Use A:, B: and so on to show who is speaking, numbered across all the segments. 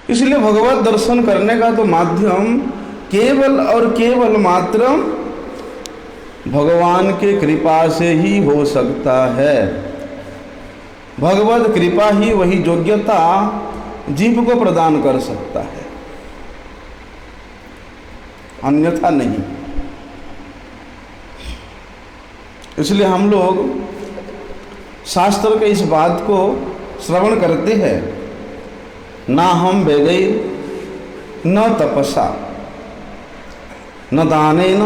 A: इसलिए भगवत दर्शन करने का तो माध्यम केवल और केवल मात्र भगवान के कृपा से ही हो सकता है। भगवत कृपा ही वही योग्यता जीव को प्रदान कर सकता है, अन्यथा नहीं। इसलिए हम लोग शास्त्र के इस बात को श्रवण करते हैं, ना हम वेदैर न तपसा न दानेन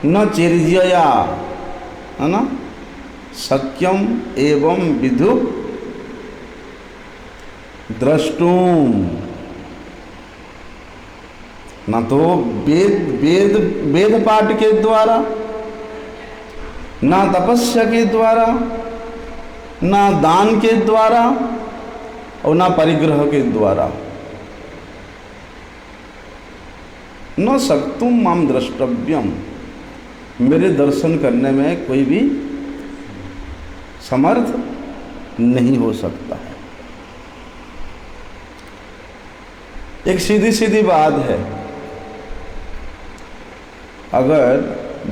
A: न चिर्जया, है ना, शक्यम एवं विदु द्रष्टुम। न तो वेद पाठ के द्वारा, ना तपस्या के द्वारा, ना दान के द्वारा और ना परिग्रह के द्वारा, न शक्तुम माम द्रष्टव्यम, मेरे दर्शन करने में कोई भी समर्थ नहीं हो सकता है। एक सीधी सीधी बात है, अगर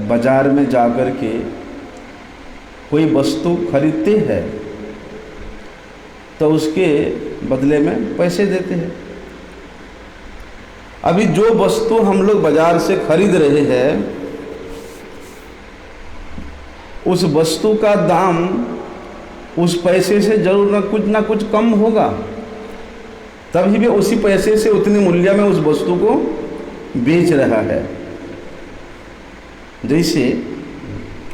A: बाजार में जाकर के कोई वस्तु खरीदते हैं तो उसके बदले में पैसे देते हैं। अभी जो वस्तु हम लोग बाजार से खरीद रहे हैं, उस वस्तु का दाम उस पैसे से जरूर ना कुछ कम होगा, तभी भी उसी पैसे से उतनी मूल्य में उस वस्तु को बेच रहा है। जैसे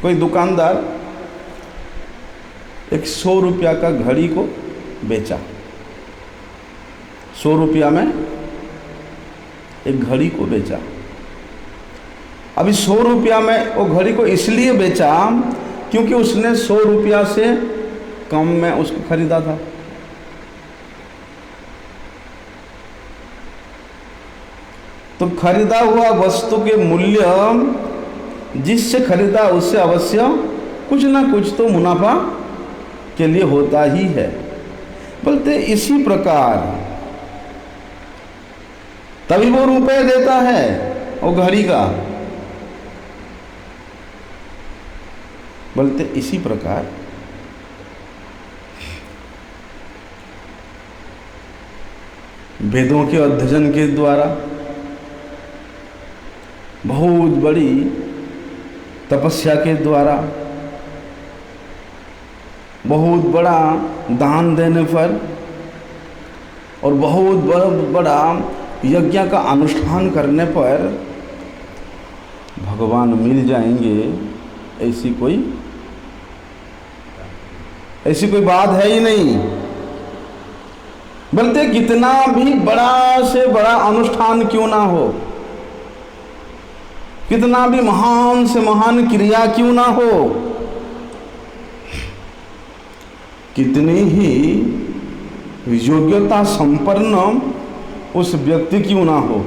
A: कोई दुकानदार एक 100 रुपया का घड़ी को बेचा, 100 रुपया में एक घड़ी को बेचा। अभी 100 रुपया में वो घड़ी को इसलिए बेचा क्योंकि उसने 100 रुपया से कम में उसको खरीदा था। तो खरीदा हुआ वस्तु के मूल्य जिससे खरीदा उससे अवश्य कुछ ना कुछ तो मुनाफा के लिए होता ही है। बोलते इसी प्रकार तभी वो रुपए देता है वो घड़ी का। बोलते इसी प्रकार वेदों के अध्ययन के द्वारा, बहुत बड़ी तपस्या के द्वारा, बहुत बड़ा दान देने पर और बहुत बड़ा यज्ञ का अनुष्ठान करने पर भगवान मिल जाएंगे, ऐसी कोई बात है ही नहीं। बोलते कितना भी बड़ा से बड़ा अनुष्ठान क्यों ना हो, कितना भी महान से महान क्रिया क्यों ना हो, कितनी ही योग्यता संपन्न उस व्यक्ति क्यों ना हो,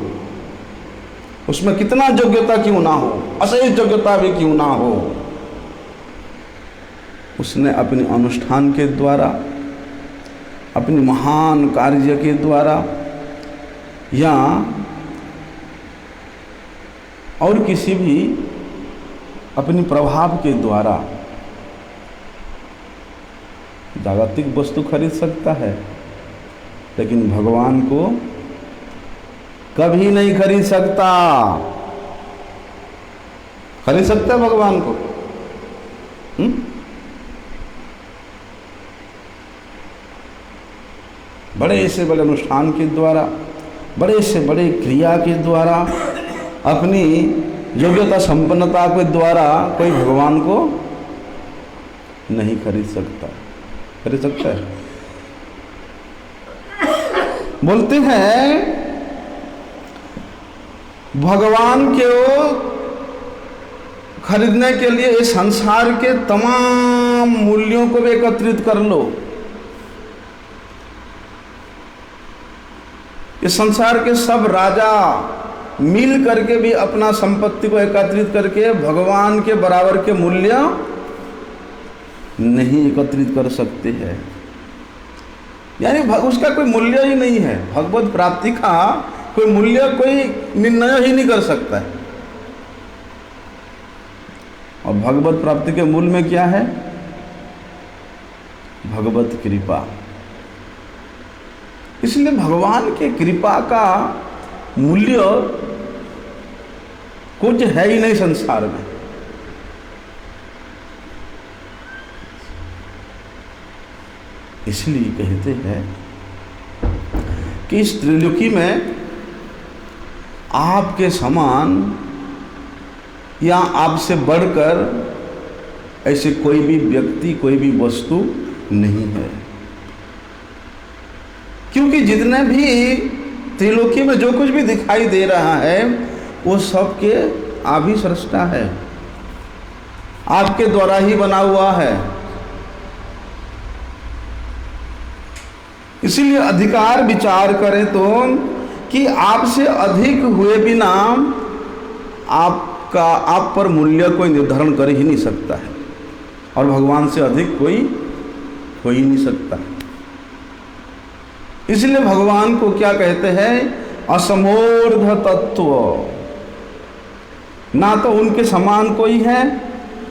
A: उसमें कितना योग्यता क्यों ना हो, अशेष योग्यता भी क्यों ना हो, उसने अपने अनुष्ठान के द्वारा, अपनी महान कार्य के द्वारा या और किसी भी अपनी प्रभाव के द्वारा जागतिक वस्तु खरीद सकता है, लेकिन भगवान को कभी नहीं खरीद सकता। खरीद सकता है भगवान को? बड़े से बड़े अनुष्ठान के द्वारा, बड़े से बड़े क्रिया के द्वारा, अपनी योग्यता संपन्नता के द्वारा कोई भगवान को नहीं खरीद सकता। खरीद सकता है? बोलते हैं भगवान को खरीदने के लिए इस संसार के तमाम मूल्यों को भी एकत्रित कर लो। इस संसार के सब राजा मिल करके भी अपना संपत्ति को एकत्रित करके भगवान के बराबर के मूल्य नहीं एकत्रित कर सकते हैं। यानी उसका कोई मूल्य ही नहीं है। भगवत प्राप्ति का कोई मूल्य कोई निर्णय ही नहीं कर सकता है। और भगवत प्राप्ति के मूल में क्या है? भगवत कृपा। इसलिए भगवान के कृपा का मूल्य कुछ है ही नहीं संसार में। इसलिए कहते हैं कि इस त्रिलोकी में आपके समान या आपसे बढ़कर ऐसे कोई भी व्यक्ति, कोई भी वस्तु नहीं है। क्योंकि जितने भी त्रिलोकी में जो कुछ भी दिखाई दे रहा है वो सबके आप ही सृष्टा है, आपके द्वारा ही बना हुआ है। इसीलिए अधिकार विचार करें तो कि आपसे अधिक हुए बिना आपका आप पर मूल्य कोई निर्धारण कर ही नहीं सकता है, और भगवान से अधिक कोई हो ही नहीं सकता। इसलिए भगवान को क्या कहते हैं? असमोर्ध तत्व। ना तो उनके समान कोई है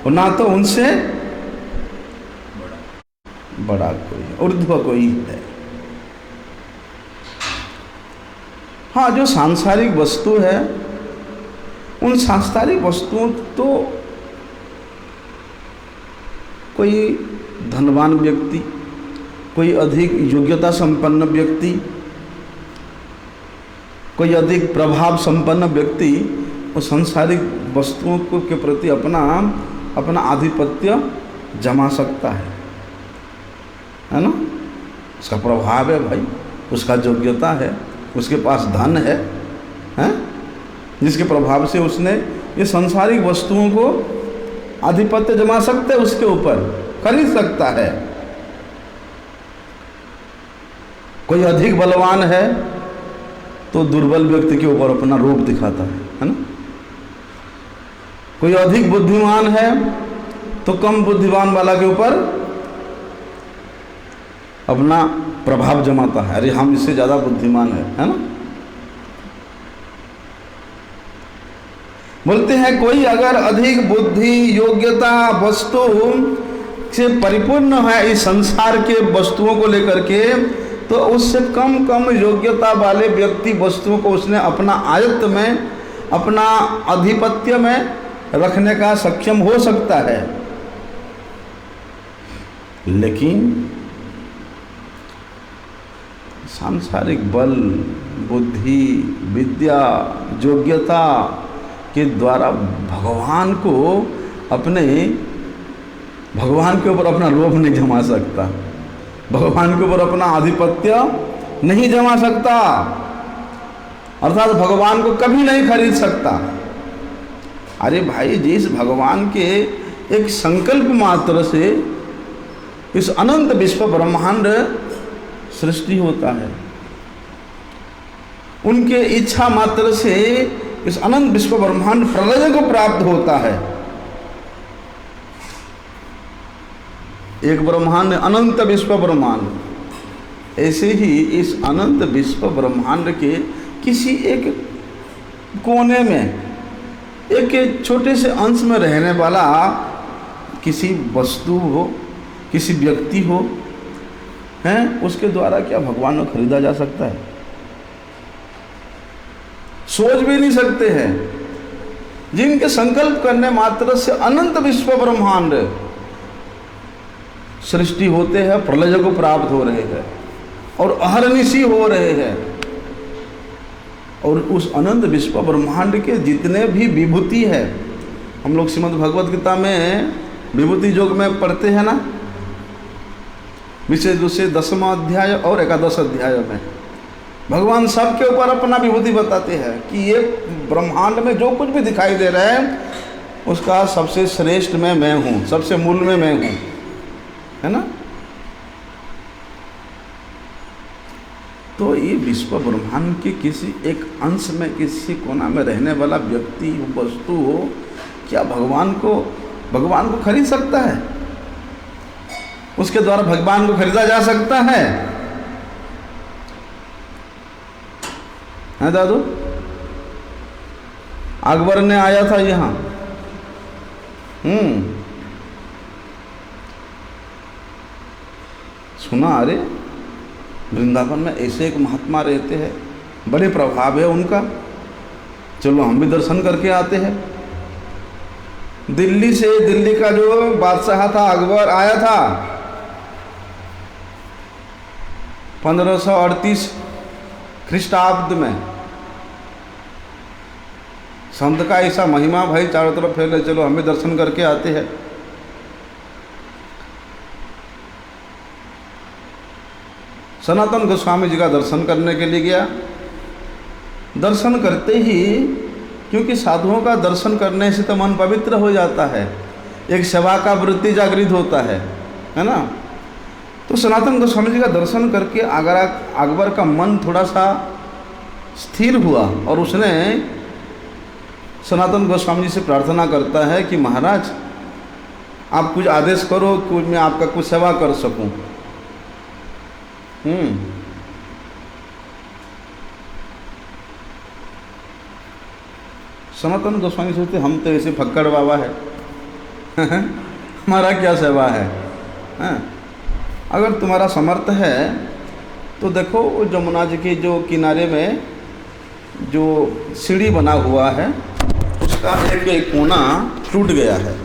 A: और ना तो उनसे बड़ा कोई, ऊर्ध्व कोई है। हाँ, जो सांसारिक वस्तु है, उन सांसारिक वस्तुओं तो कोई धनवान व्यक्ति, कोई अधिक योग्यता संपन्न व्यक्ति, कोई अधिक प्रभाव संपन्न व्यक्ति वो सांसारिक वस्तुओं को के प्रति अपना आधिपत्य जमा सकता है ना? उसका प्रभाव है भाई, उसका योग्यता है, उसके पास धन है, हैं? जिसके प्रभाव से उसने ये सांसारिक वस्तुओं को आधिपत्य जमा सकते है, उसके ऊपर खरीद सकता है। कोई अधिक बलवान है तो दुर्बल व्यक्ति के ऊपर अपना रूप दिखाता है ना? कोई अधिक बुद्धिमान है तो कम बुद्धिमान वाला के ऊपर अपना प्रभाव जमाता है, अरे हम इससे ज्यादा बुद्धिमान है ना? बोलते हैं कोई अगर अधिक बुद्धि, योग्यता, वस्तु से परिपूर्ण है इस संसार के वस्तुओं को लेकर के, तो उससे कम योग्यता वाले व्यक्ति वस्तुओं को उसने अपना आयत्त में, अपना आधिपत्य में रखने का सक्षम हो सकता है। लेकिन सांसारिक बल, बुद्धि, विद्या, योग्यता के द्वारा भगवान के ऊपर अपना लोभ नहीं जमा सकता, भगवान के ऊपर अपना आधिपत्य नहीं जमा सकता, अर्थात भगवान को कभी नहीं खरीद सकता। अरे भाई, जिस भगवान के एक संकल्प मात्र से इस अनंत विश्व ब्रह्मांड सृष्टि होता है, उनके इच्छा मात्र से इस अनंत विश्व ब्रह्मांड प्रलय को प्राप्त होता है। एक ब्रह्मांड, अनंत विश्व ब्रह्मांड। ऐसे ही इस अनंत विश्व ब्रह्मांड के किसी एक कोने में, एक छोटे से अंश में रहने वाला किसी वस्तु हो, किसी व्यक्ति हो, हैं, उसके द्वारा क्या भगवान को खरीदा जा सकता है? सोच भी नहीं सकते हैं। जिनके संकल्प करने मात्र से अनंत विश्व ब्रह्मांड सृष्टि होते हैं, प्रलय को प्राप्त हो रहे हैं और अहर्निशी हो रहे हैं, और उस अनंत विश्व ब्रह्मांड के जितने भी विभूति है, हम लोग श्रीमद् भगवत गीता में विभूति योग में पढ़ते हैं ना, विशेष रूप से 10वां अध्याय और 11 अध्याय में भगवान सबके ऊपर अपना विभूति बताते हैं कि ये ब्रह्मांड में जो कुछ भी दिखाई दे रहा है उसका सबसे श्रेष्ठ में मैं हूँ, सबसे मूल में मैं हूँ, है ना? तो ये विश्व ब्रह्मांड के किसी एक अंश में, किसी कोना में रहने वाला व्यक्ति, वस्तु हो, क्या भगवान को खरीद सकता है? उसके द्वारा भगवान को खरीदा जा सकता है? है दादू? अकबर ने आया था यहाँ, सुना अरे वृंदावन में ऐसे एक महात्मा रहते हैं, बड़े प्रभाव है उनका, चलो हम भी दर्शन करके आते हैं। दिल्ली से, दिल्ली का जो बादशाह था अकबर आया था 1538 ख्रीष्टाब्द में। संत का ऐसा महिमा भाई चारों तरफ फैले, चलो हम भी दर्शन करके आते हैं। सनातन गोस्वामी जी का दर्शन करने के लिए गया। दर्शन करते ही, क्योंकि साधुओं का दर्शन करने से तो मन पवित्र हो जाता है, एक सेवा का वृत्ति जागृत होता है ना। तो सनातन गोस्वामी जी का दर्शन करके अकबर का मन थोड़ा सा स्थिर हुआ और उसने सनातन गोस्वामी जी से प्रार्थना करता है कि महाराज आप कुछ आदेश करो कि मैं आपका कुछ सेवा कर सकूं। सनातन गोस्वामी सोचते हम तो ऐसे फक्कड़ बाबा है हमारा क्या सेवा है? अगर तुम्हारा समर्थ है तो देखो वो जमुना जी के जो किनारे में जो सीढ़ी बना हुआ है उसका एक कोना टूट गया है,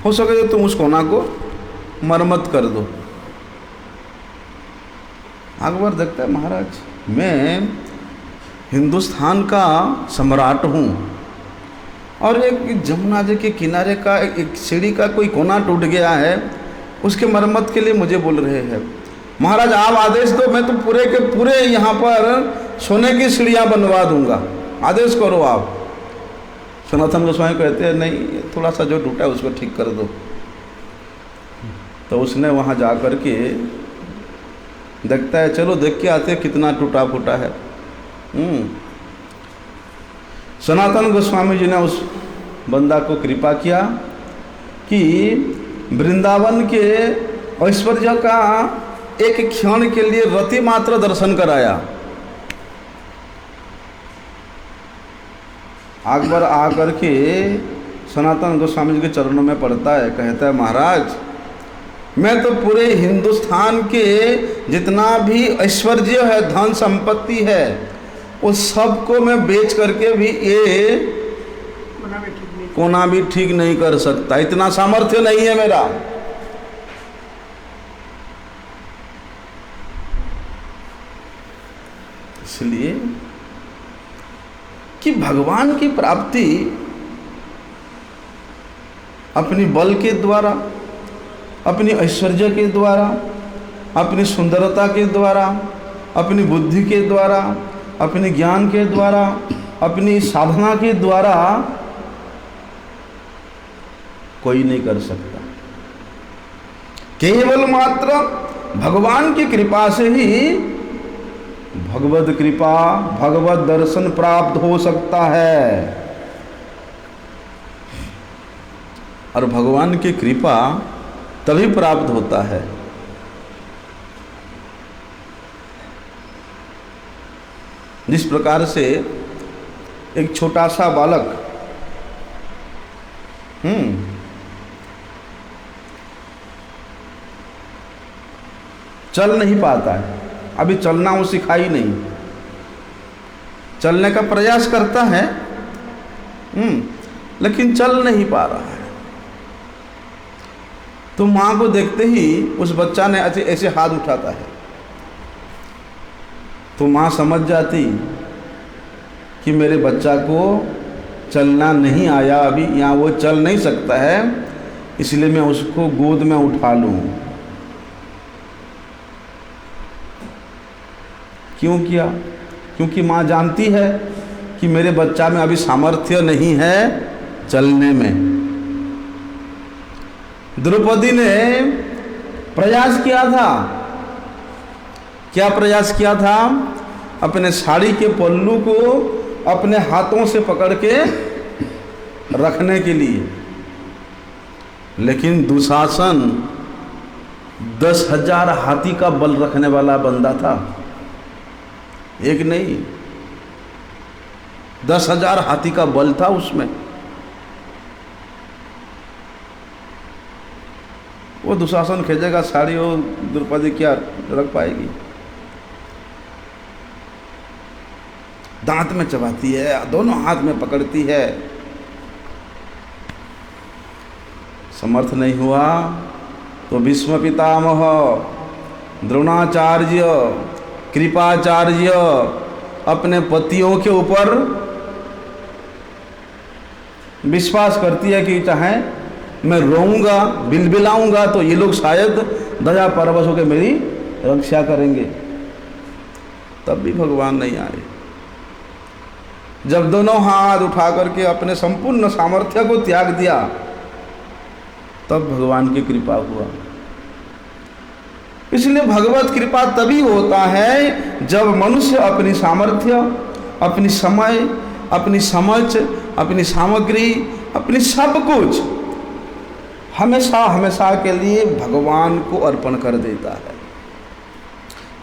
A: हो सके तो तुम उस कोना को मरम्मत कर दो। अकबर देखता है महाराज मैं हिंदुस्तान का सम्राट हूँ और एक जमुना जी के किनारे का एक सीढ़ी का कोई कोना टूट गया है, उसके मरम्मत के लिए मुझे बोल रहे हैं। महाराज आप आदेश दो, मैं तो पूरे के पूरे यहाँ पर सोने की सीढ़ियाँ बनवा दूंगा, आदेश करो आप। सनातन गोस्वामी कहते हैं नहीं, थोड़ा सा जो टूटा है उसको ठीक कर दो। तो उसने वहाँ जा कर के देखता है, चलो देख के आते कितना टूटा फूटा है। सनातन गोस्वामी जी ने उस बंदा को कृपा किया कि वृंदावन के ऐश्वर्य का एक क्षण के लिए रति मात्र दर्शन कराया। अकबर आकर के सनातन गोस्वामी जी के चरणों में पड़ता है, कहता है महाराज मैं तो पूरे हिंदुस्तान के जितना भी ऐश्वर्य है, धन संपत्ति है, उस सब को मैं बेच करके भी ये कोना भी ठीक नहीं कर सकता, इतना सामर्थ्य नहीं है मेरा। इसलिए कि भगवान की प्राप्ति अपनी बल के द्वारा, अपनी ऐश्वर्य के द्वारा, अपनी सुंदरता के द्वारा, अपनी बुद्धि के द्वारा, अपने ज्ञान के द्वारा, अपनी साधना के द्वारा कोई नहीं कर सकता। केवल मात्र भगवान की कृपा से ही भगवत कृपा, भगवत दर्शन प्राप्त हो सकता है। और भगवान की कृपा तभी प्राप्त होता है जिस प्रकार से एक छोटा सा बालक चल नहीं पाता है, अभी चलना वो सिखाई नहीं, चलने का प्रयास करता है लेकिन चल नहीं पा रहा है। तो माँ को देखते ही उस बच्चा ने ऐसे हाथ उठाता है, तो माँ समझ जाती कि मेरे बच्चा को चलना नहीं आया अभी, यहाँ वो चल नहीं सकता है, इसलिए मैं उसको गोद में उठा लूँ। क्यों किया? क्योंकि माँ जानती है कि मेरे बच्चा में अभी सामर्थ्य नहीं है चलने में। द्रौपदी ने प्रयास किया था, क्या प्रयास किया था? अपने साड़ी के पल्लू को अपने हाथों से पकड़ के रखने के लिए, लेकिन दुशासन 10,000 हाथी का बल रखने वाला बंदा था, एक नहीं 10,000 हाथी का बल था उसमें। वो दुशासन खींचेगा साड़ी, वो द्रौपदी क्या रख पाएगी? दांत में चबाती है, दोनों हाथ में पकड़ती है। समर्थ नहीं हुआ तो भीष्म पितामह, द्रोणाचार्य, कृपाचार्य अपने पतियों के ऊपर विश्वास करती है कि चाहे मैं रोऊंगा, बिलबिलाऊंगा तो ये लोग शायद दया परवश होकर मेरी रक्षा करेंगे, तब भी भगवान नहीं आए। जब दोनों हाथ उठा करके अपने संपूर्ण सामर्थ्य को त्याग दिया, तब भगवान की कृपा हुआ। इसलिए भगवत कृपा तभी होता है जब मनुष्य अपनी सामर्थ्य, अपनी समय, अपनी समझ, अपनी सामग्री, अपनी सब कुछ हमेशा हमेशा के लिए भगवान को अर्पण कर देता है।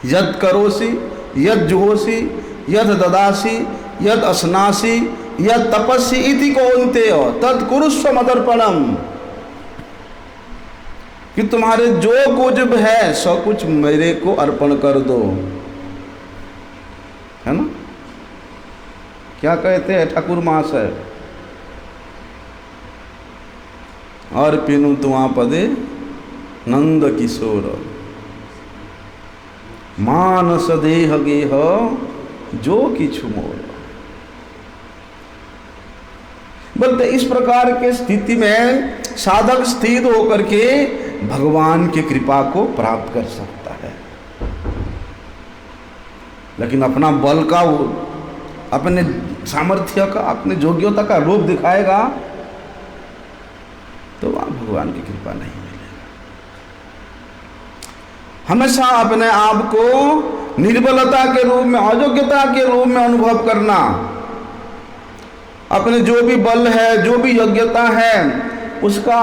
A: यद करोसि यद जुहोसि यद ददासि यद असनासि यद तपस्सी इति कौन्तेय तद कुरुष्व मदर्पणम, कि तुम्हारे जो कुछ है सब कुछ मेरे को अर्पण कर दो, है ना? क्या कहते हैं ठाकुर महाशय? और पिनु तुआ पदे नंद किशोर, मानस देह गेह जो किछु मोर। बोलते इस प्रकार के स्थिति में साधक स्थित होकर के भगवान की कृपा को प्राप्त कर सकता है। लेकिन अपना बल का, अपने सामर्थ्य का, अपने योग्यता का रूप दिखाएगा तो वहां भगवान की कृपा नहीं मिलेगा। हमेशा अपने आप को निर्बलता के रूप में, अयोग्यता के रूप में अनुभव करना, अपने जो भी बल है, जो भी योग्यता है, उसका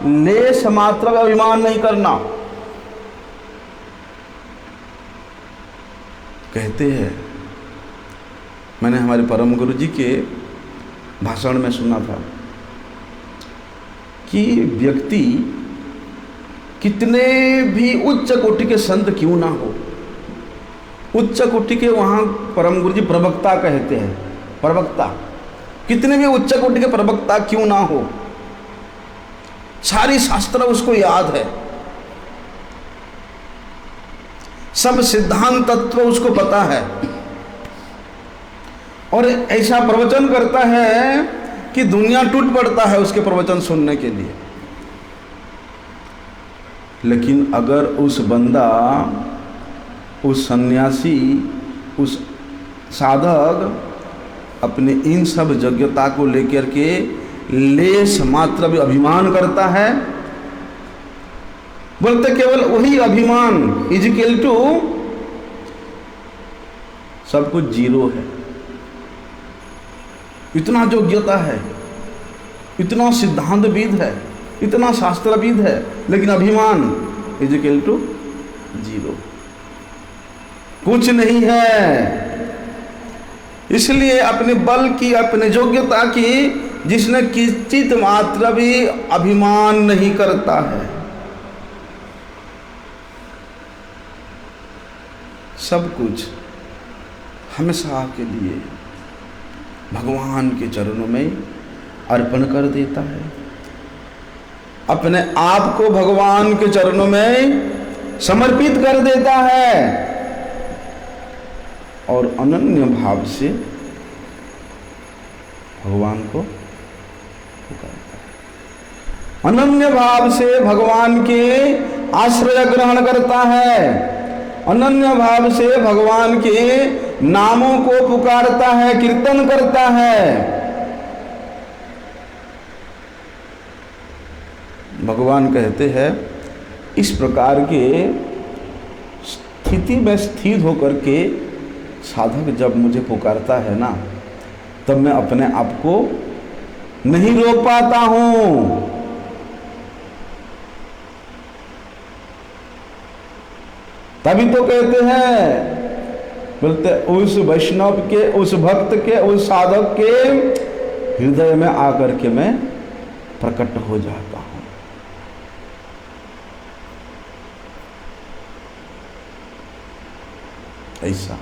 A: लेश मात्र का अभिमान नहीं करना। कहते हैं, मैंने हमारे परम गुरु जी के भाषण में सुना था कि व्यक्ति कितने भी उच्च कोटि के संत क्यों ना हो, उच्च कोटि के, वहाँ परम गुरु जी प्रवक्ता कहते हैं, प्रवक्ता, कितने भी उच्च कोटि के प्रवक्ता क्यों ना हो, सारी शास्त्र उसको याद है, सब सिद्धांत तत्व उसको पता है, और ऐसा प्रवचन करता है कि दुनिया टूट पड़ता है उसके प्रवचन सुनने के लिए। लेकिन अगर उस बंदा, उस सन्यासी, उस साधक अपने इन सब योग्यता को लेकर के लेश मात्र भी अभिमान करता है, बोलते केवल वही अभिमान इज इक्वल टू सब कुछ जीरो है। इतना योग्यता है, इतना सिद्धांतविद है, इतना शास्त्रविद है, लेकिन अभिमान इज इक्वल टू जीरो, कुछ नहीं है। इसलिए अपने बल की, अपने योग्यता की जिसने किंचित मात्र भी अभिमान नहीं करता है, सब कुछ हमेशा के लिए भगवान के चरणों में अर्पण कर देता है, अपने आप को भगवान के चरणों में समर्पित कर देता है और अनन्य भाव से भगवान को पुकारता है, अनन्य भाव से भगवान के आश्रय ग्रहण करता है, अनन्य भाव से भगवान के नामों को पुकारता है, कीर्तन करता है। भगवान कहते हैं इस प्रकार के स्थिति में स्थित होकर के साधक जब मुझे पुकारता है ना, तब मैं अपने आप को नहीं रोक पाता हूं। तभी तो कहते हैं बोलते उस वैष्णव के, उस भक्त के, उस साधक के हृदय में आकर के मैं प्रकट हो जाता हूं। ऐसा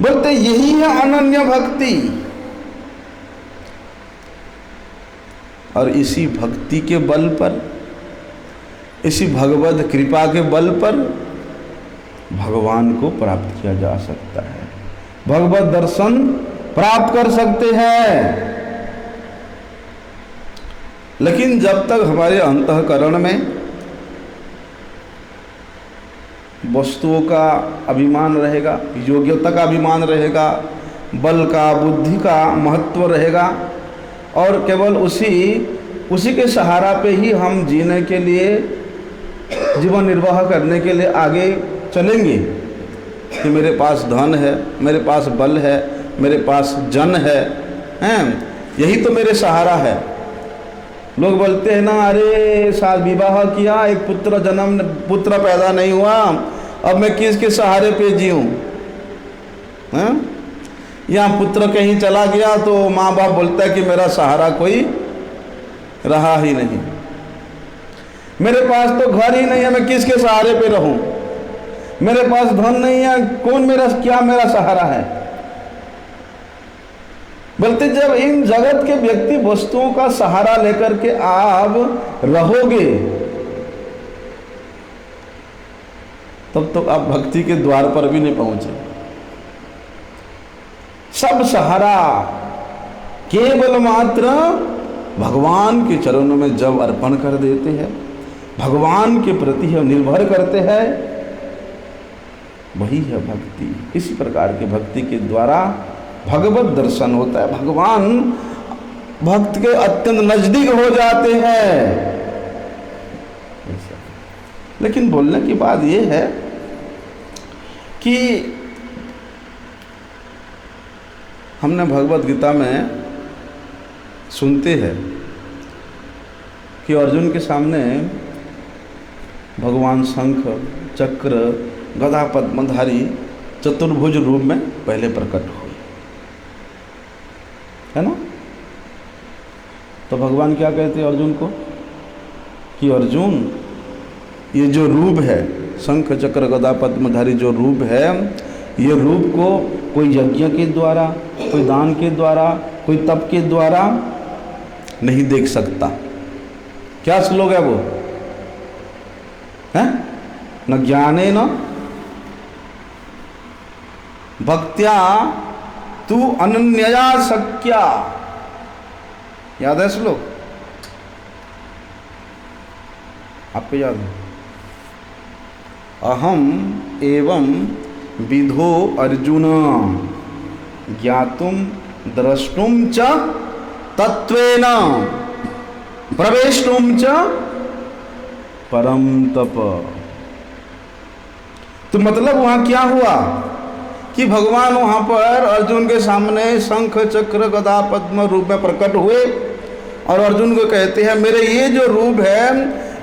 A: बोलते यही है अनन्य भक्ति। और इसी भक्ति के बल पर, इसी भगवत कृपा के बल पर भगवान को प्राप्त किया जा सकता है, भगवत दर्शन प्राप्त कर सकते हैं। लेकिन जब तक हमारे अंतःकरण में वस्तुओं का अभिमान रहेगा, योग्यता का अभिमान रहेगा, बल का, बुद्धि का महत्व रहेगा, और केवल उसी के सहारा पे ही हम जीने के लिए, जीवन निर्वाह करने के लिए आगे चलेंगे कि मेरे पास धन है, मेरे पास बल है, मेरे पास जन है, यही तो मेरे सहारा है। लोग बोलते हैं ना, अरे साथ विवाह किया, एक पुत्र पैदा नहीं हुआ, अब मैं किसके सहारे पे जीऊं? यहाँ पुत्र कहीं चला गया तो माँ बाप बोलता है कि मेरा सहारा कोई रहा ही नहीं, मेरे पास तो घर ही नहीं है, मैं किसके सहारे पे रहूं? मेरे पास धन नहीं है, क्या मेरा सहारा है? बोलते जब इन जगत के व्यक्ति वस्तुओं का सहारा लेकर के आप रहोगे, तब तो आप भक्ति के द्वार पर भी नहीं पहुंचे। सब सहारा केवल मात्र भगवान के चरणों में जब अर्पण कर देते हैं, भगवान के प्रति हम निर्भर करते हैं, वही है भक्ति। इसी प्रकार की भक्ति के द्वारा भगवत दर्शन होता है, भगवान भक्त के अत्यंत नजदीक हो जाते हैं। लेकिन बोलने की बात यह है कि हमने भगवत गीता में सुनते हैं कि अर्जुन के सामने भगवान शंख, चक्र, गदा पद्मधारी चतुर्भुज रूप में पहले प्रकट हुए, है ना? तो भगवान क्या कहते हैं अर्जुन को कि अर्जुन, ये जो रूप है, शंख चक्र गदा पद्मधारी जो रूप है, ये रूप को कोई यज्ञ के द्वारा, कोई दान के द्वारा, कोई तप के द्वारा नहीं देख सकता। क्या श्लोक है वो? है न ज्ञाने न भक्त्या तू अनन्यया शक्या। याद है श्लोक? आपको याद है? अहम एवं विधो अर्जुन ज्ञातुम द्रष्टुम च तत्वेन प्रवेष्टुम च परम तप। तो मतलब वहां क्या हुआ कि भगवान वहां पर अर्जुन के सामने शंख चक्र गदा पद्म रूप में प्रकट हुए और अर्जुन को कहते हैं मेरे ये जो रूप है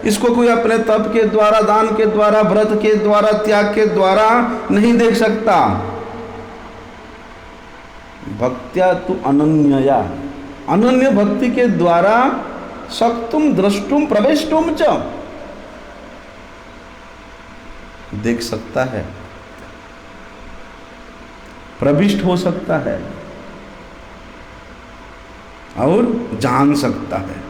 A: इसको कोई अपने तप के द्वारा, दान के द्वारा, व्रत के द्वारा, त्याग के द्वारा नहीं देख सकता। भक्त्या तु अनन्यया, अनन्य भक्ति के द्वारा शक्तुम द्रष्टुम प्रवेष्टुम च, देख सकता है, प्रविष्ट हो सकता है और जान सकता है।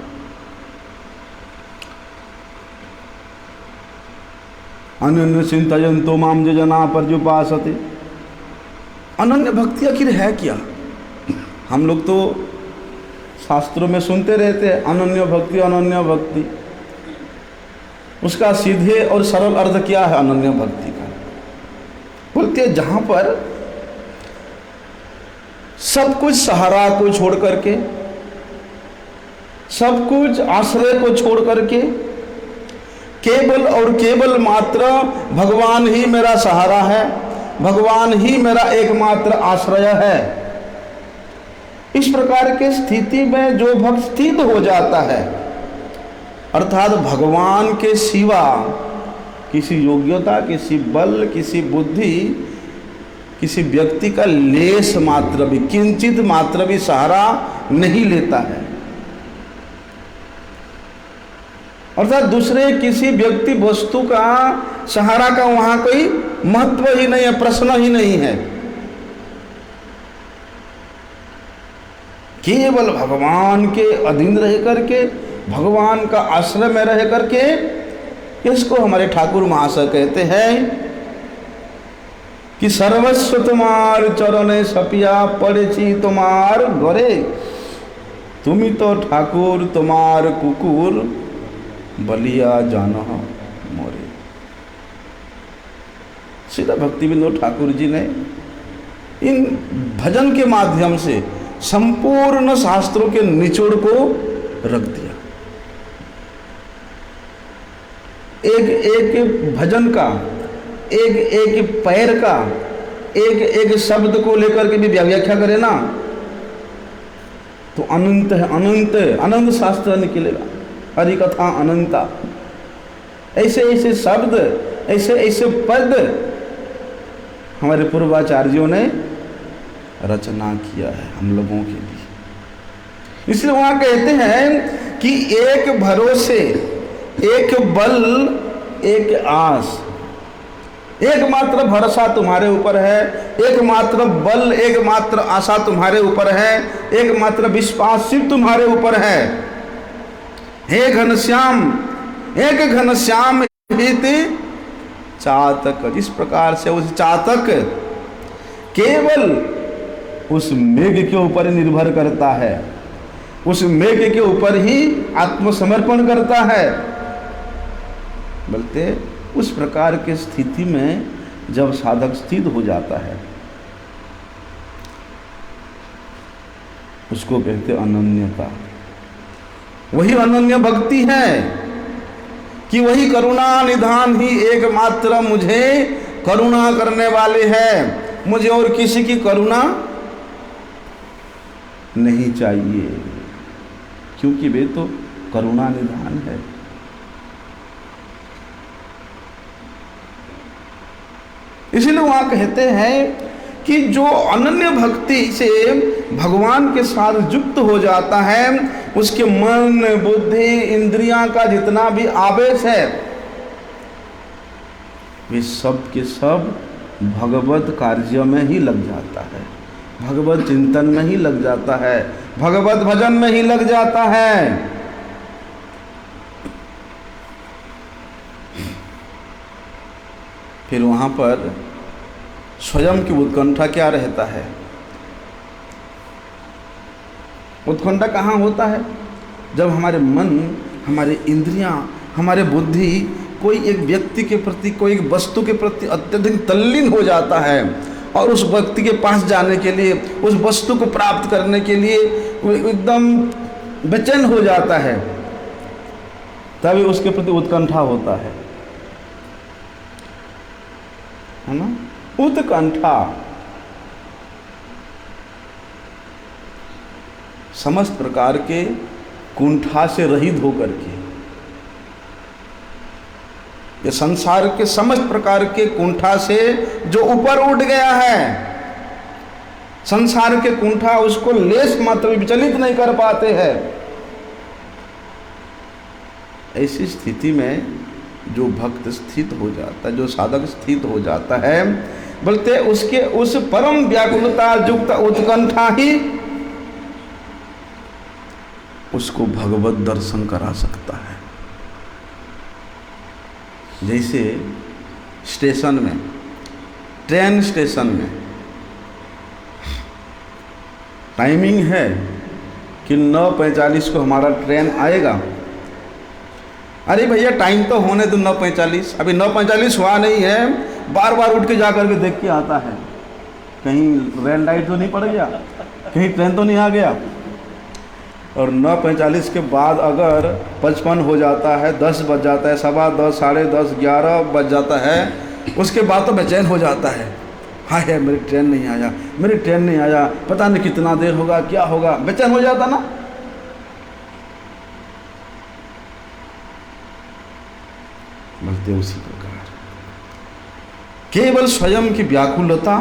A: अनन्य चिंतयन्तो माम ये जना पर्युपासते। अनन्य भक्ति आखिर है क्या? हम लोग तो शास्त्रों में सुनते रहते हैं अनन्य भक्ति, अनन्य भक्ति। उसका सीधे और सरल अर्थ क्या है अनन्य भक्ति का? बोलते हैं जहां पर सब कुछ सहारा को छोड़ करके, सब कुछ आश्रय को छोड़ करके केवल और केवल मात्र भगवान ही मेरा सहारा है, भगवान ही मेरा एकमात्र आश्रय है। इस प्रकार के स्थिति में जो भक्त स्थित हो जाता है, अर्थात भगवान के सिवा किसी योग्यता, किसी बल, किसी बुद्धि, किसी व्यक्ति का लेस मात्र भी, किंचित मात्र भी सहारा नहीं लेता है। अर्थात दूसरे किसी व्यक्ति वस्तु का सहारा का वहां कोई महत्व ही नहीं है, प्रश्न ही नहीं है। केवल भगवान के अधीन रह करके, भगवान का आश्रय में रह करके, इसको हमारे ठाकुर महाशय कहते हैं कि सर्वस्व तुम्हार चरणे सपिया पड़ेची तुम्हार गरे, तुमी तो ठाकुर तुम्हार कुकुर बलिया जानो मोरे। सीधा भक्ति विनोद ठाकुर जी ने इन भजन के माध्यम से संपूर्ण शास्त्रों के निचोड़ को रख दिया। एक एक भजन का, एक एक पैर का, एक एक शब्द को लेकर के भी व्याख्या करे ना तो अनंत है, अनंत अनंत शास्त्र निकलेगा। हरि कथा अनंता, ऐसे ऐसे शब्द, ऐसे ऐसे पद हमारे पूर्वाचार्यों ने रचना किया है हम लोगों के लिए। इसलिए वहां कहते हैं कि एक भरोसे, एक बल, एक आस, एकमात्र भरोसा तुम्हारे ऊपर है, एकमात्र बल, एकमात्र आशा तुम्हारे ऊपर है, एकमात्र विश्वास सिर्फ तुम्हारे ऊपर है। हे घनश्याम, एक घनश्याम हित चातक। जिस प्रकार से उस चातक केवल उस मेघ के ऊपर निर्भर करता है, उस मेघ के ऊपर ही आत्मसमर्पण करता है, बोलते उस प्रकार की स्थिति में जब साधक स्थित हो जाता है उसको कहते अनन्यता। वही अनन्य भक्ति है कि वही करुणा निधान ही एकमात्र मुझे करुणा करने वाले हैं, मुझे और किसी की करुणा नहीं चाहिए, क्योंकि वे तो करुणा निधान है। इसलिए वहां कहते हैं कि जो अनन्य भक्ति से भगवान के साथ युक्त हो जाता है, उसके मन, बुद्धि, इंद्रियां का जितना भी आवेश है वे सब के सब भगवत कार्य में ही लग जाता है, भगवत चिंतन में ही लग जाता है, भगवत भजन में ही लग जाता है। फिर वहां पर स्वयं की उत्कंठा क्या रहता है? उत्कंठा कहाँ होता है? जब हमारे मन, हमारे इंद्रियां, हमारे बुद्धि कोई एक व्यक्ति के प्रति, कोई एक वस्तु के प्रति अत्यधिक तल्लीन हो जाता है और उस व्यक्ति के पास जाने के लिए, उस वस्तु को प्राप्त करने के लिए एकदम बेचैन हो जाता है, तभी उसके प्रति उत्कंठा होता है ना? उत्कंठा समस्त प्रकार के कुंठा से रहित होकर के, ये संसार के समस्त प्रकार के कुंठा से जो ऊपर उठ गया है, संसार के कुंठा उसको लेस मात्र विचलित नहीं कर पाते हैं। ऐसी स्थिति में जो भक्त स्थित हो जाता है, जो साधक स्थित हो जाता है, बोलते उसके उस परम व्याकुलता युक्त उत्कंठा ही उसको भगवत दर्शन करा सकता है। जैसे स्टेशन में, ट्रेन स्टेशन में टाइमिंग है कि 9:45 को हमारा ट्रेन आएगा। अरे भैया टाइम तो होने दो 9:45, अभी 9:45 हुआ नहीं है, बार बार उठ के जा कर के देख के आता है कहीं रेड लाइट तो नहीं पड़ गया, कहीं ट्रेन तो नहीं आ गया। और 9:45 के बाद अगर 55 हो जाता है, 10 बज जाता है, 10:15, 10:30, 11 बज जाता है, उसके बाद तो बेचैन हो जाता है, हाय है मेरी ट्रेन नहीं आया, मेरी ट्रेन नहीं आया, पता नहीं कितना देर होगा, क्या होगा, बेचैन हो जाता ना। बोलते उसी प्रकार केवल स्वयं की व्याकुलता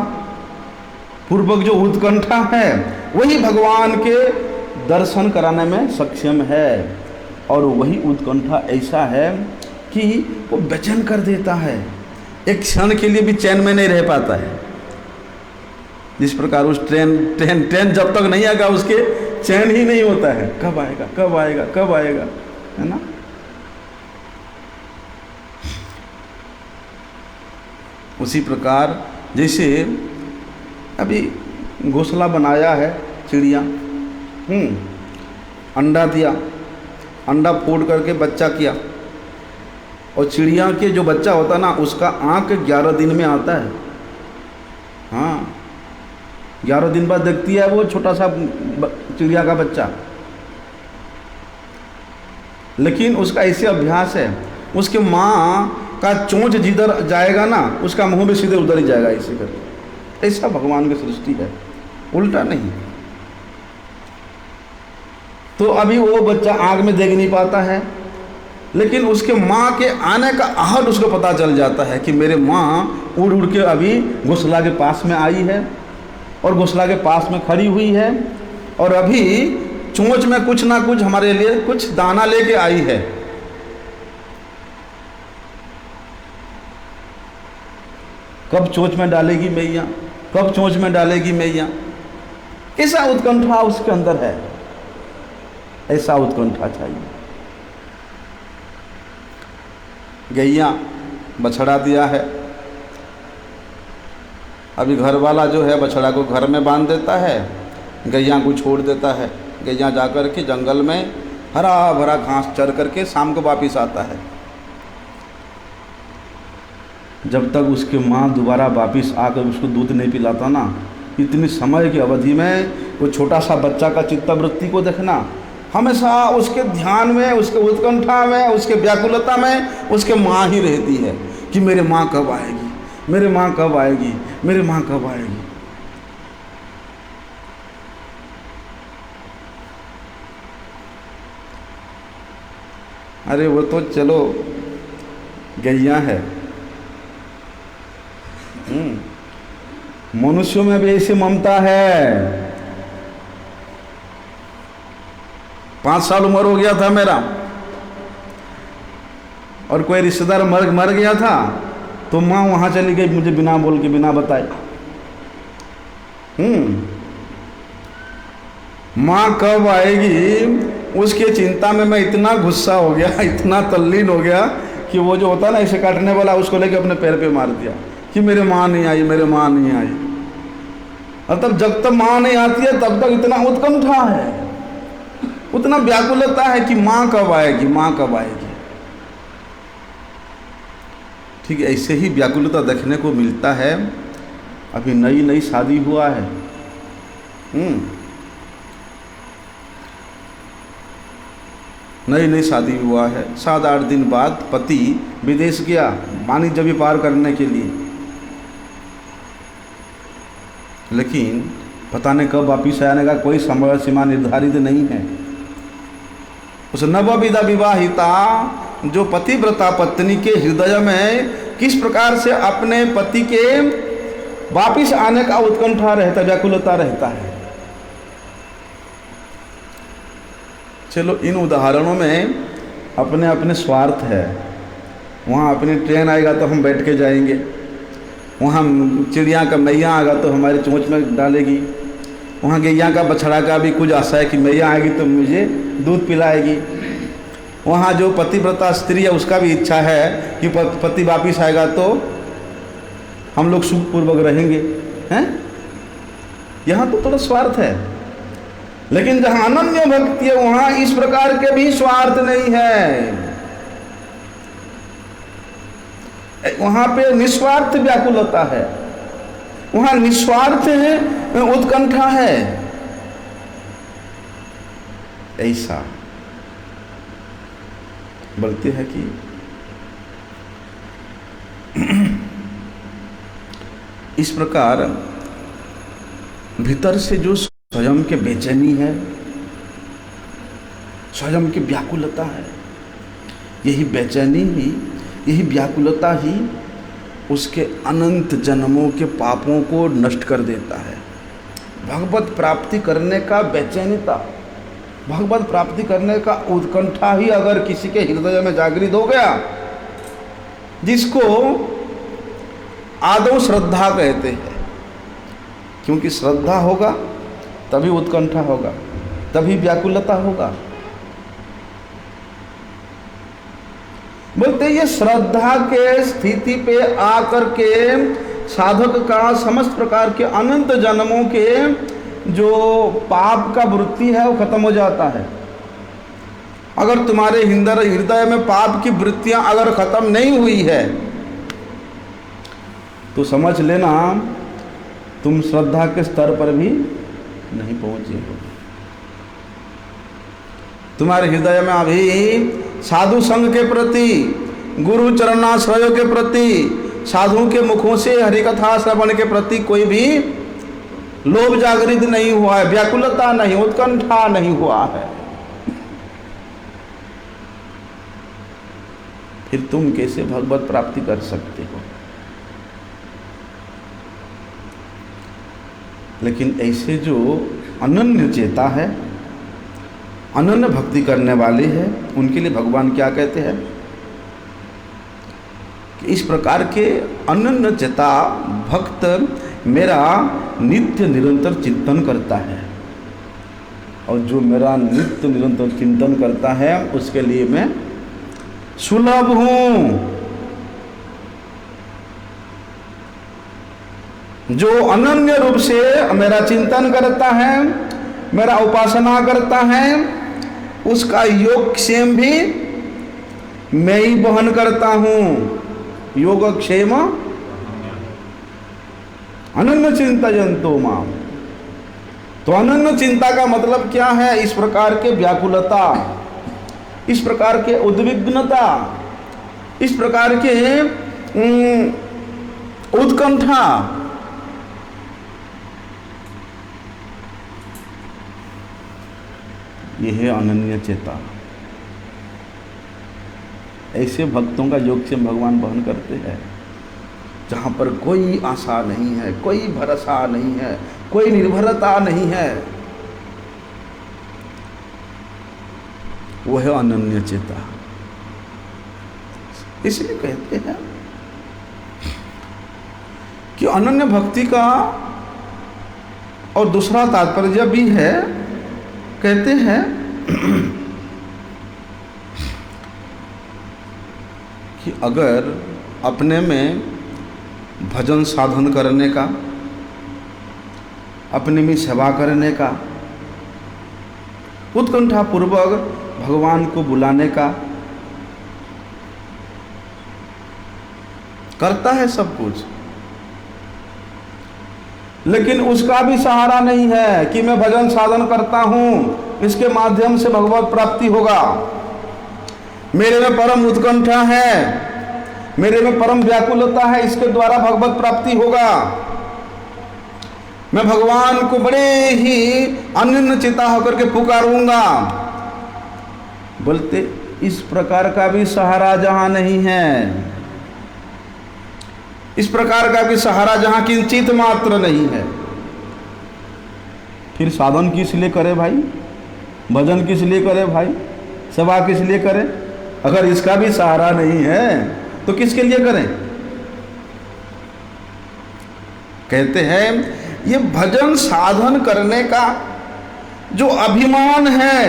A: पूर्वक जो उत्कंठा है वही भगवान के दर्शन कराने में सक्षम है। और वही उत्कंठा ऐसा है कि वो बेचैन कर देता है, एक क्षण के लिए भी चैन में नहीं रह पाता है। जिस प्रकार उस ट्रेन जब तक नहीं आएगा उसके चैन ही नहीं होता है, कब आएगा कब आएगा कब आएगा, है ना। उसी प्रकार जैसे अभी घोंसला बनाया है चिड़िया, अंडा दिया, अंडा फोड़ करके बच्चा किया, और चिड़िया के जो बच्चा होता है ना उसका आँख 11 दिन में आता है। हाँ, 11 दिन बाद देखती है वो छोटा सा चिड़िया का बच्चा। लेकिन उसका ऐसे अभ्यास है, उसके माँ का चोंच जिधर जाएगा ना उसका मुंह भी सीधे उधर ही जाएगा, ऐसे करके। ऐसा भगवान की सृष्टि है, उल्टा नहीं। तो अभी वो बच्चा आँख में देख नहीं पाता है, लेकिन उसके माँ के आने का आहट उसको पता चल जाता है कि मेरे माँ उड़ उड़ के अभी घोंसला के पास में आई है और घोंसला के पास में खड़ी हुई है, और अभी चोंच में कुछ ना कुछ हमारे लिए कुछ दाना लेके आई है। कब चोंच में डालेगी मैया, कब चोंच में डालेगी मैया, ऐसा उत्कंठा उसके अंदर है। ऐसा उत्कंठा चाहिए। गैया बछड़ा दिया है, अभी घर वाला जो है बछड़ा को घर में बांध देता है, गैया को छोड़ देता है। गैया जाकर के जंगल में हरा भरा घास चर करके शाम को वापिस आता है। जब तक उसके माँ दोबारा वापिस आकर उसको दूध नहीं पिलाता ना, इतनी समय की अवधि में वो छोटा सा बच्चा का चित्तवृत्ति को देखना, हमेशा उसके ध्यान में, उसके उत्कंठा में, उसके व्याकुलता में उसके माँ ही रहती है कि मेरे माँ कब आएगी, मेरे माँ कब आएगी, मेरे माँ कब आएगी। अरे वो तो चलो गैया है, मनुष्यों में भी ऐसी ममता है। 5 साल उम्र हो गया था मेरा, और कोई रिश्तेदार मर गया था, तो माँ वहाँ चली गई मुझे बिना बोल के, बिना बताए। माँ कब आएगी उसके चिंता में मैं इतना गुस्सा हो गया, इतना तल्लीन हो गया कि वो जो होता ना इसे काटने वाला, उसको लेके अपने पैर पे मार दिया कि मेरे माँ नहीं आई, मेरे माँ नहीं आई। और तब जब तक माँ नहीं आती है तब तक इतना उत्कंठा है, उतना व्याकुलता है कि माँ कब आएगी, माँ कब आएगी। ठीक है, ऐसे ही व्याकुलता देखने को मिलता है। अभी नई नई शादी हुआ है, नई नई शादी हुआ है, 7-8 दिन बाद पति विदेश गया वाणिज्य व्यापार करने के लिए, लेकिन पता नहीं कब वापिस आने का कोई समय सीमा निर्धारित नहीं है। उस नवविधा विवाहिता जो पतिव्रता पत्नी के हृदय में किस प्रकार से अपने पति के वापिस आने का उत्कंठा रहता, व्याकुलता रहता है। चलो इन उदाहरणों में अपने अपने स्वार्थ है। वहाँ अपनी ट्रेन आएगा तो हम बैठ के जाएंगे, वहाँ चिड़िया का मैया आएगा तो हमारे चोंच में डालेगी, वहाँ गैया का बछड़ा का भी कुछ आशा है कि मैया आएगी तो मुझे दूध पिलाएगी, वहाँ जो पतिव्रता स्त्री है उसका भी इच्छा है कि पति वापिस आएगा तो हम लोग सुखपूर्वक रहेंगे, हैं। यहाँ तो थोड़ा स्वार्थ है, लेकिन जहाँ अनन्य भक्ति है वहाँ इस प्रकार के भी स्वार्थ नहीं है। वहाँ पे निस्वार्थ व्याकुलता है, वहाँ निस्वार्थ है, उत्कंठा है। ऐसा बोलते हैं कि इस प्रकार भीतर से जो स्वयं के बेचैनी है, स्वयं की व्याकुलता है, यही बेचैनी ही, यही व्याकुलता ही उसके अनंत जन्मों के पापों को नष्ट कर देता है। भगवत प्राप्ति करने का बेचैनीता, भगवत प्राप्ति करने का उत्कंठा ही अगर किसी के हृदय में जागृत हो गया, जिसको आदौ श्रद्धा कहते हैं, क्योंकि श्रद्धा होगा तभी उत्कंठा होगा, तभी व्याकुलता होगा। बोलते ये श्रद्धा के स्थिति पे आकर के साधक का समस्त प्रकार के अनंत जन्मों के जो पाप का वृत्ति है वो खत्म हो जाता है। अगर तुम्हारे हृदय में पाप की वृत्तियां अगर खत्म नहीं हुई है तो समझ लेना तुम श्रद्धा के स्तर पर भी नहीं पहुंचे हो। तुम्हारे हृदय में अभी साधु संघ के प्रति, गुरु चरणाश्रय के प्रति, साधुओं के मुखों से हरिकथा श्रवण के प्रति कोई भी लोभ जागृत नहीं हुआ है, व्याकुलता नहीं, उत्कंठा नहीं हुआ है। फिर तुम कैसे भगवत प्राप्ति कर सकते हो? लेकिन ऐसे जो अनन्य चेता है, अनन्य भक्ति करने वाले हैं, उनके लिए भगवान क्या कहते हैं कि इस प्रकार के अनन्य चेता भक्त मेरा नित्य निरंतर चिंतन करता है, और जो मेरा नित्य निरंतर चिंतन करता है उसके लिए मैं सुलभ हूँ। जो अनन्य रूप से मेरा चिंतन करता है, मेरा उपासना करता है, उसका योगक्षेम भी मैं ही वहन करता हूँ। योगक्षेम अनन्य चिंता जंतो माम। तो अनन्य चिंता का मतलब क्या है? इस प्रकार के व्याकुलता, इस प्रकार के उद्विग्नता, इस प्रकार के उत्कंठा, यह है अनन्य चेता। ऐसे भक्तों का योगक्षेम भगवान वहन करते हैं, जहाँ पर कोई आशा नहीं है, कोई भरोसा नहीं है, कोई निर्भरता नहीं है, वो है अनन्य चेता। इसलिए कहते हैं कि अनन्य भक्ति का और दूसरा तात्पर्य भी है, कहते हैं कि अगर अपने में भजन साधन करने का, अपने में सेवा करने का, उत्कंठा पूर्वक भगवान को बुलाने का करता है सब कुछ, लेकिन उसका भी सहारा नहीं है कि मैं भजन साधन करता हूँ, इसके माध्यम से भगवत प्राप्ति होगा, मेरे में परम उत्कंठा है, मेरे में परम व्याकुलता है, इसके द्वारा भगवत प्राप्ति होगा, मैं भगवान को बड़े ही अनन्य चित्ता होकर के पुकारूंगा। बोलते इस प्रकार का भी सहारा जहां नहीं है, इस प्रकार का भी सहारा जहां किंचित मात्र नहीं है, फिर साधन किस लिए करे भाई? भजन किस लिए करे भाई? सेवा किस लिए करे? अगर इसका भी सहारा नहीं है तो किसके लिए करें? कहते हैं ये भजन साधन करने का जो अभिमान है,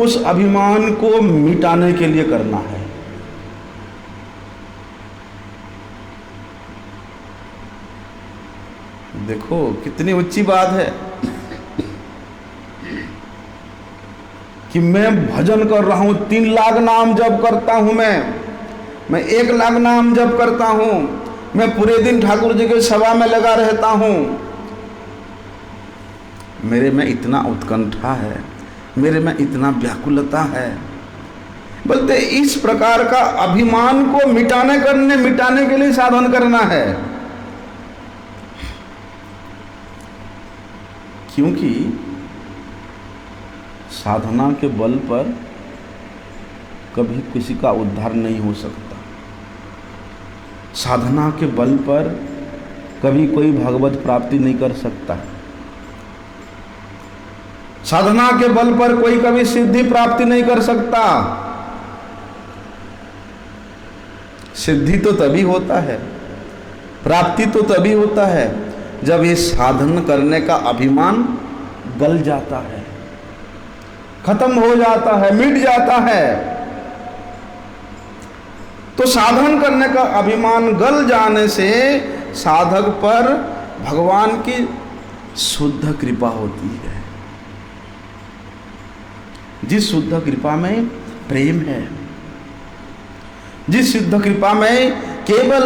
A: उस अभिमान को मिटाने के लिए करना है। देखो कितनी ऊंची बात है कि मैं भजन कर रहा हूं, 3 लाख नाम जप करता हूं, मैं 1 लाख नाम जप करता हूं, मैं पूरे दिन ठाकुर जी के सेवा में लगा रहता हूं, मेरे में इतना उत्कंठा है, मेरे में इतना व्याकुलता है। बोलते इस प्रकार का अभिमान को मिटाने के लिए साधन करना है, क्योंकि साधना के बल पर कभी किसी का उद्धार नहीं हो सकता, साधना के बल पर कभी कोई भगवत प्राप्ति नहीं कर सकता। साधना के बल पर कोई कभी सिद्धि प्राप्ति नहीं कर सकता। सिद्धि तो तभी होता है, प्राप्ति तो तभी होता है जब ये साधन करने का अभिमान गल जाता है, खत्म हो जाता है, मिट जाता है। तो साधन करने का अभिमान गल जाने से साधक पर भगवान की शुद्ध कृपा होती है। जिस शुद्ध कृपा में प्रेम है, जिस शुद्ध कृपा में केवल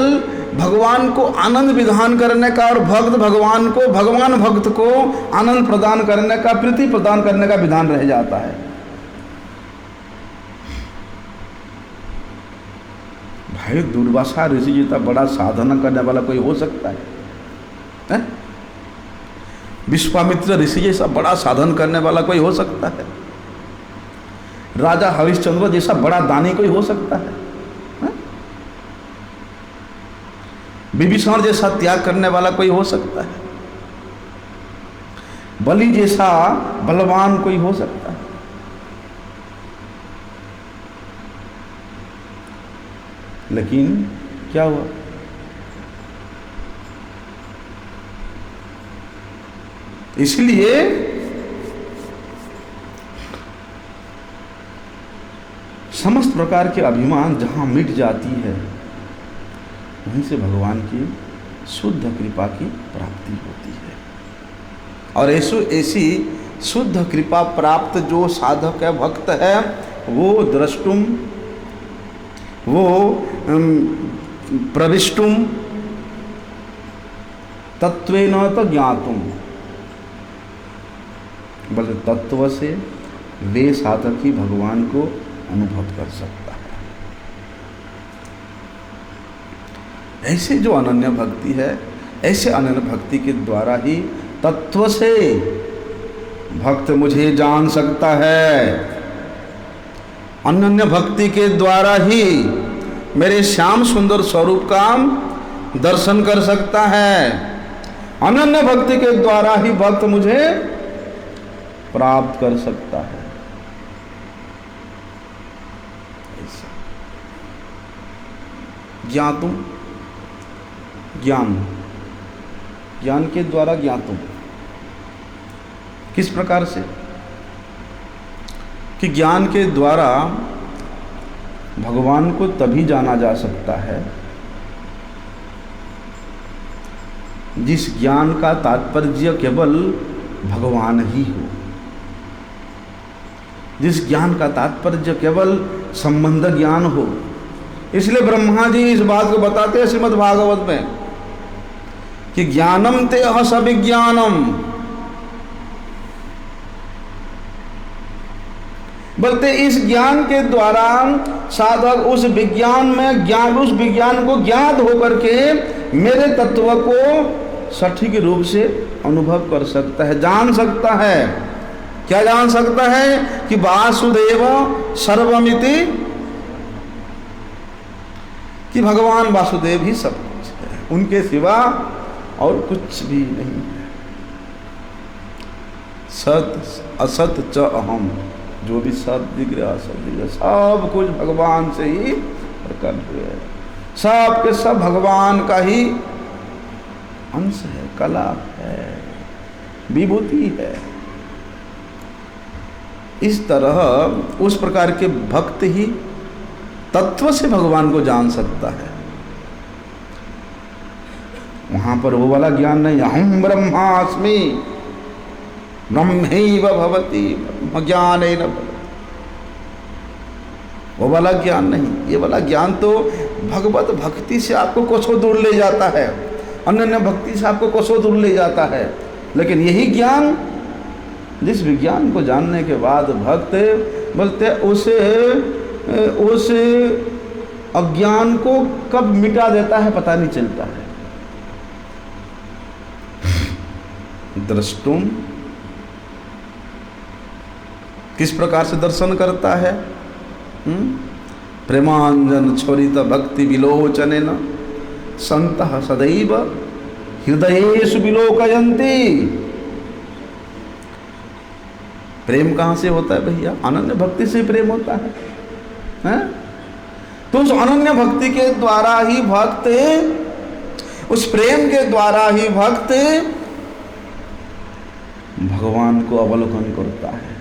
A: भगवान को आनंद विधान करने का और भक्त भगवान को, भगवान भक्त को आनंद प्रदान करने का, प्रीति प्रदान करने का विधान रह जाता है। भाई दुर्वासा ऋषि जी तक बड़ा साधना करने वाला कोई हो सकता है? विश्वामित्र ऋषि जैसा बड़ा साधन करने वाला कोई हो सकता है? राजा हरिश्चंद्र जैसा बड़ा दानी कोई हो सकता है? विभीषण जैसा त्याग करने वाला कोई हो सकता है? बलि जैसा बलवान कोई हो सकता है? लेकिन क्या हुआ? इसलिए समस्त प्रकार के अभिमान जहां मिट जाती है, वहीं से भगवान की शुद्ध कृपा की प्राप्ति होती है। और ऐसी शुद्ध कृपा प्राप्त जो साधक है, भक्त है, वो द्रष्टुम, वो प्रविष्टुम, तत्वेन तो ज्ञातुम, बल्कि तत्व से वे साधक ही भगवान को अनुभव कर सकता है। ऐसे जो अनन्य भक्ति है, ऐसे अनन्य भक्ति के द्वारा ही तत्व से भक्त मुझे जान सकता है। अनन्य भक्ति के द्वारा ही मेरे श्याम सुंदर स्वरूप का दर्शन कर सकता है। अनन्य भक्ति के द्वारा ही भक्त मुझे प्राप्त कर सकता है। ज्ञातुम, ज्ञान, ज्ञान के द्वारा ज्ञातुम, किस प्रकार से? कि ज्ञान के द्वारा भगवान को तभी जाना जा सकता है जिस ज्ञान का तात्पर्य केवल भगवान ही हो, जिस ज्ञान का तात्पर्य केवल संबंध ज्ञान हो। इसलिए ब्रह्मा जी इस बात को बताते हैं श्रीमद् भागवत में कि ज्ञानम ते सविज्ञानम, बोलते इस ज्ञान के द्वारा साधक उस विज्ञान में ज्ञान, उस विज्ञान को ज्ञात होकर के मेरे तत्व को सटीक रूप से अनुभव कर सकता है, जान सकता है। क्या जान सकता है? कि वासुदेव सर्वमिति, कि भगवान वासुदेव ही सब कुछ है, उनके सिवा और कुछ भी नहीं है। सत असत च अहम, जो भी सब दिख रहा, सब दिख रहा, सब कुछ भगवान से ही प्रकट हुए है। सब के सब भगवान का ही अंश है, कला है, विभूति है। इस तरह उस प्रकार के भक्त ही तत्व से भगवान को जान सकता है। वहां पर वो वाला ज्ञान नहीं, अहम ब्रह्मास्मि ब्रह्मैव भवति ज्ञानेन भवति, वो वाला ज्ञान नहीं। ये वाला ज्ञान तो भगवत भक्ति से आपको कोसों दूर ले जाता है, अनन्य भक्ति से आपको कोसों दूर ले जाता है। लेकिन यही ज्ञान, जिस विज्ञान को जानने के बाद भक्त बोलते उस अज्ञान को कब मिटा देता है पता नहीं चलता है। द्रष्टुम, किस प्रकार से दर्शन करता है? प्रेमांजन छोरित भक्ति विलोचनेन संतः सदैव हृदयेषु विलोकयन्ति। प्रेम कहाँ से होता है भैया? अनन्य भक्ति से प्रेम होता है, हैं? तो उस अनन्य भक्ति के द्वारा ही भक्त, उस प्रेम के द्वारा ही भक्त भगवान को अवलोकन करता है।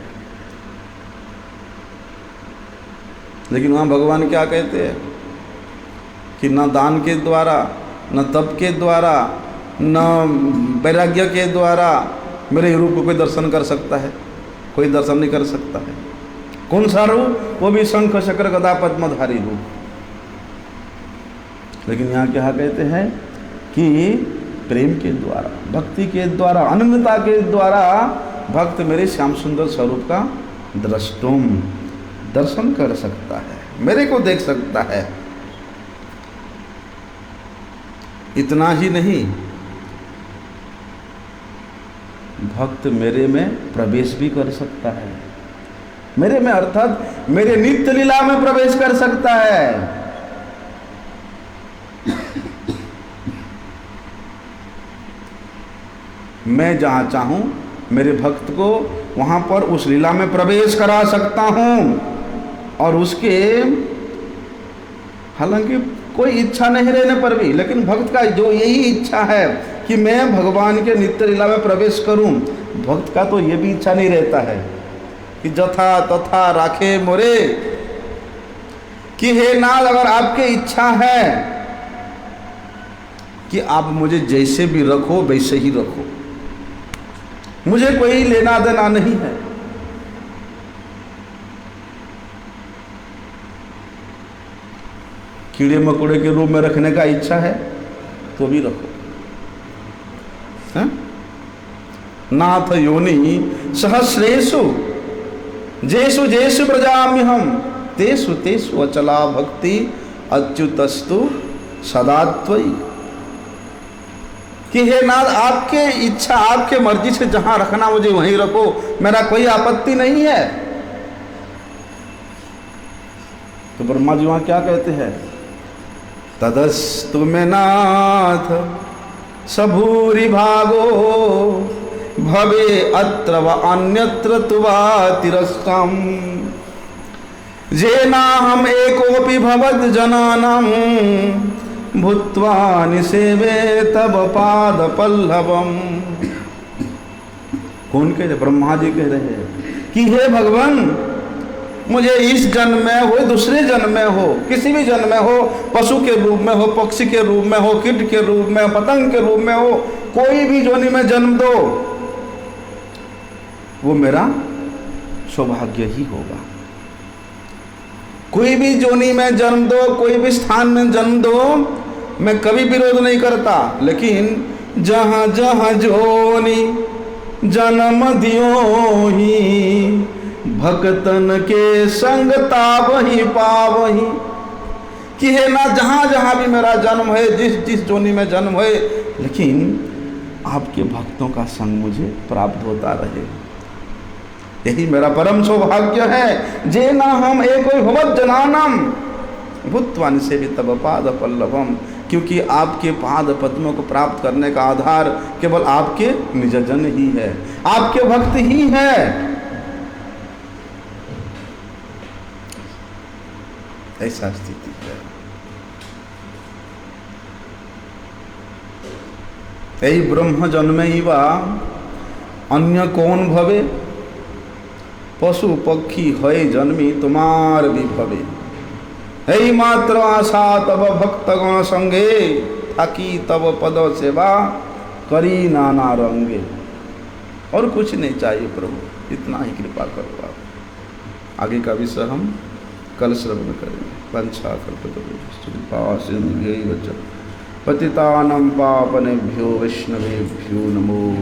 A: लेकिन वहाँ भगवान क्या कहते हैं कि न दान के द्वारा, न तप के द्वारा, न वैराग्य के द्वारा मेरे रूप को कोई दर्शन कर सकता है? कोई दर्शन नहीं कर सकता है। कौन सा रूप? वो भी शंख चक्र गदा पद्मधारी रूप। लेकिन यहाँ क्या कहते हैं कि प्रेम के द्वारा, भक्ति के द्वारा, अनन्यता के द्वारा भक्त मेरे श्याम सुंदर स्वरूप का द्रष्टुम, दर्शन कर सकता है, मेरे को देख सकता है। इतना ही नहीं, भक्त मेरे में प्रवेश भी कर सकता है। मेरे में अर्थात मेरे नित्य लीला में प्रवेश कर सकता है। मैं जहां चाहूं मेरे भक्त को वहां पर उस लीला में प्रवेश करा सकता हूं, और उसके हालांकि कोई इच्छा नहीं रहने पर भी, लेकिन भक्त का जो यही इच्छा है कि मैं भगवान के नित्य लीला में प्रवेश करूं, भक्त का तो ये भी इच्छा नहीं रहता है कि जथा तथा राखे मोरे, कि हे नाथ अगर आपकी इच्छा है कि आप मुझे जैसे भी रखो वैसे ही रखो, मुझे कोई लेना देना नहीं है। कीड़े मकोड़े के रूप में रखने का इच्छा है तो भी रखो, है? नाथ योनि सहस्रेषु जेषु जेषु प्रजाम्यहम् तेषु तेषु अचला भक्ति अच्युतस्तु सदा त्वयि। कि हे नाथ आपके इच्छा, आपके मर्जी से जहां रखना मुझे वहीं रखो, मेरा कोई आपत्ति नहीं है। तो ब्रह्मा जी वहां क्या कहते हैं? तदस्तु में नाथ सबूरि भागो भवे अत्र व अन्यत्र तुवा तिरस्कम जेना हम एकोपि भवद जनानम भूत्वा निसेवे तब पाद पल्लवम। कौन कह रहे? ब्रह्मा जी कह रहे हैं कि हे भगवान, मुझे इस जन्म में हो, दूसरे जन्म में हो, किसी भी जन्म में हो, पशु के रूप में हो, पक्षी के रूप में हो, कीट के रूप में, पतंग के रूप में हो, कोई भी योनि में जन्म दो, वो मेरा सौभाग्य ही होगा। कोई भी योनि में जन्म दो, कोई भी स्थान में जन्म दो, मैं कभी विरोध नहीं करता। लेकिन जहाँ जहाँ जोनि जन्म दियो ही भक्तन के संग तावही पावही। कि है ना, जहाँ जहाँ भी मेरा जन्म है, जिस जिस जोनी में जन्म है, लेकिन आपके भक्तों का संग मुझे प्राप्त होता रहे, यही मेरा परम सौभाग्य है। जे ना हम एक भवत जनानम भूत्वा निसेवे तब पाद पल्लवम। क्योंकि आपके पाद पद्मों को प्राप्त करने का आधार केवल आपके निजजन ही है, आपके भक्त ही है। ऐसा स्थिति है। यही ब्रह्म जन्मैव अन्य कौन भवे, पशु पक्षी हय जन्मी तुम्हार विभवे। यही मात्र आशा तब भक्तगण संगे थाकी तब पद सेवा करी नाना रंगे। और कुछ नहीं चाहिए प्रभु, इतना ही कृपा करो आप। आगे का विषय हम कल श्रवण करेंगे। पंचा कल्पतरुभ्यो पतितानं पावनेभ्यो वैष्णवेभ्यो नमो।